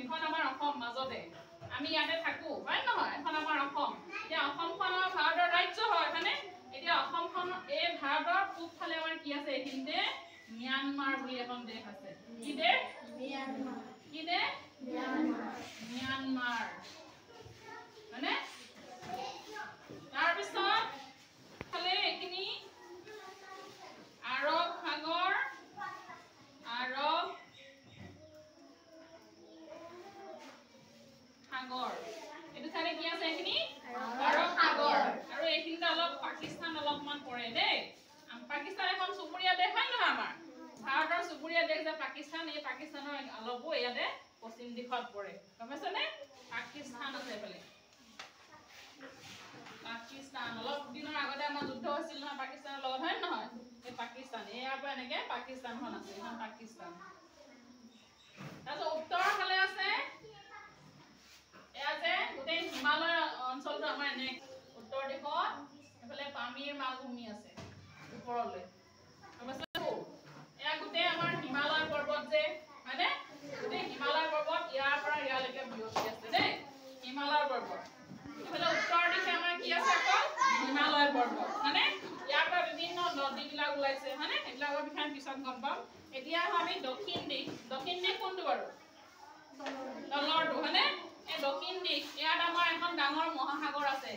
এইখন আমাৰ অসম মাজতে আমি ইয়াতে থাকো হয় নহয় এখন আমাৰ অসম এতিয়া অসমখন আমাৰ ভাৰতৰ ৰাজ্য হয় মানে এতিয়া অসমখন এই ভাৰতৰ পূবফালে আমাৰ কি আছে এইখিনিতে ম্যানমাৰ বুলি এখন দেশ আছে কি দেশ ম্যানমাৰ কি দেশ ম্যানমাৰ মানে তাৰ পিছত ফালে এইখিনি আৰব সাগৰ এইটো চাইডে কি আছে এইখিনি আৰব সাগৰ আৰু এইখিনিতে অলপ পাকিস্তান অলপমান পৰে দেই পাকিস্তান এখন চুবুৰীয়া দেশ হয় নহয় আমাৰ ভাৰতৰ চুবুৰীয়া দেশ যে পাকিস্তান এই পাকিস্তানৰ অলপো ইয়াতে পশ্চিম দিশত পৰে গম পাইছনে পাকিস্তান আছে এইফালে পাকিস্তান অলপ দিনৰ আগতে আমাৰ যুদ্ধ হৈছিল নহয় পাকিস্তানৰ লগত হয় নহয় এই পাকিস্তান ইয়াৰ পৰা এনেকে পাকিস্তানখন আছে এখন পাকিস্তান তাৰপিছত উত্তৰ ফালে আছে এয়া যে গোটেই হিমালয় অঞ্চলটো আমাৰ এনে উত্তৰ দিশত এফালে পামিৰ মালভূমি আছে ওপৰলৈ এয়া গোটেই আমাৰ হিমালয় পৰ্বত যে হয়নে গোটেই হিমালয় পৰ্বত ইয়াৰ পৰা ইয়ালৈকে বিয়পি আছে দেই হিমালয় পৰ্বত এফালে উত্তৰ দিশে আমাৰ কি আছে অকল হিমালয় পৰ্বত মানে ইয়াৰ পৰা বিভিন্ন নদীবিলাক ওলাইছে হয়নে এইবিলাকৰ বিষয়ে পিছত গম পাম এতিয়া আমি দক্ষিণ দিশ কোনটো বাৰু তলৰটো হয়নে এই দক্ষিণ দিশ ইয়াত আমাৰ এখন ডাঙৰ মহাসাগৰ আছে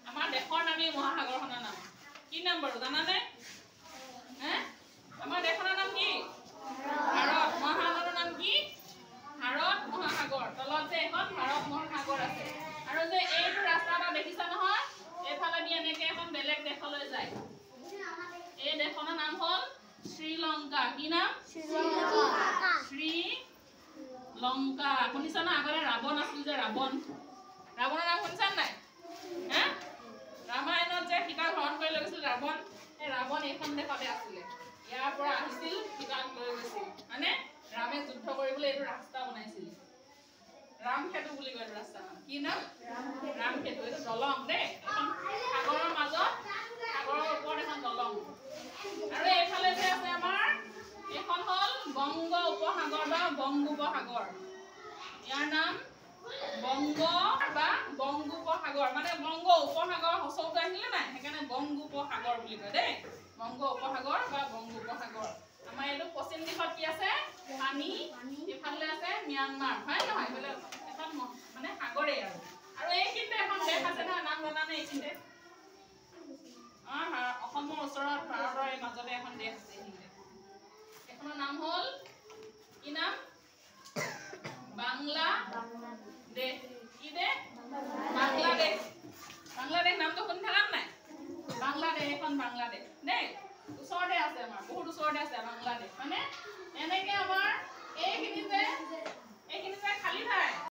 আমাৰ দেশৰ নামেই মহাসাগৰখনৰ নাম কি নাম বাৰু জানানে আমাৰ দেশখনৰ নাম কি ভাৰত মহাসাগৰৰ নাম কি ভাৰত মহাসাগৰ তলত যে এখন ভাৰত মহাসাগৰ আছে আৰু যে এইটো ৰাস্তা এটা দেখিছা নহয় এইফালে দি এনেকে এখন বেলেগ দেশলৈ যায় এই দেশখনৰ নাম হ'ল শ্ৰীলংকা কি নাম শ্ৰীলংকা শুনিছা না আগতে ৰাৱণ আছিল যে ৰাৱণৰ নাম শুনিছা নাই ৰামায়ণত যে সীতাক হৰণ কৰি লৈ গৈছিল ৰাৱণ এই ৰাৱণ এইখন দেশতে আছিলে ইয়াৰ পৰা আহিছিল সীতাক লৈ গৈছিল মানে ৰামে যুদ্ধ কৰিবলৈ এইটো ৰাস্তা বনাইছিল ৰামখেতু বুলি কয় ৰাস্তা কি নাম ৰামখেতু এইটো দলং দেই এখন সাগৰৰ মাজত সাগৰৰ ওপৰত এখন দলং আৰু এইফালে যে আছে আমাৰ এখন হ'ল বংগ উপসাগৰ বা বংগোপসাগৰ ইয়াৰ নাম বংগোপসাগৰ মানে বংগ উপসাগৰ হচৌটো আহিলে নাই সেইকাৰণে বংগোপসাগৰ বুলি কয় দেই বংগ উপসাগৰ বা বংগোপসাগৰ আমাৰ এইটো পশ্চিম দিশত কি আছে পানী ইফালে আছে ম্যানমাৰ হয় নহয় এইফালে এখন মানে সাগৰে আৰু এইখিনিতে এখন দেশ আছে নহয় নাম জানানে এইখিনিতে অসমৰ ওচৰত ভাৰতৰ এই মাজতে এখন দেশ আছে এইখিনিতে এইখনৰ নাম হ'ল কি নাম বাংলাদেশ কি দেশ বাংলাদেশ নামটো শুনি থাকা নাই বাংলাদেশ এখন বাংলাদেশ দেই ওচৰতে আছে আমাৰ বহুত ওচৰতে আছে বাংলাদেশ মানে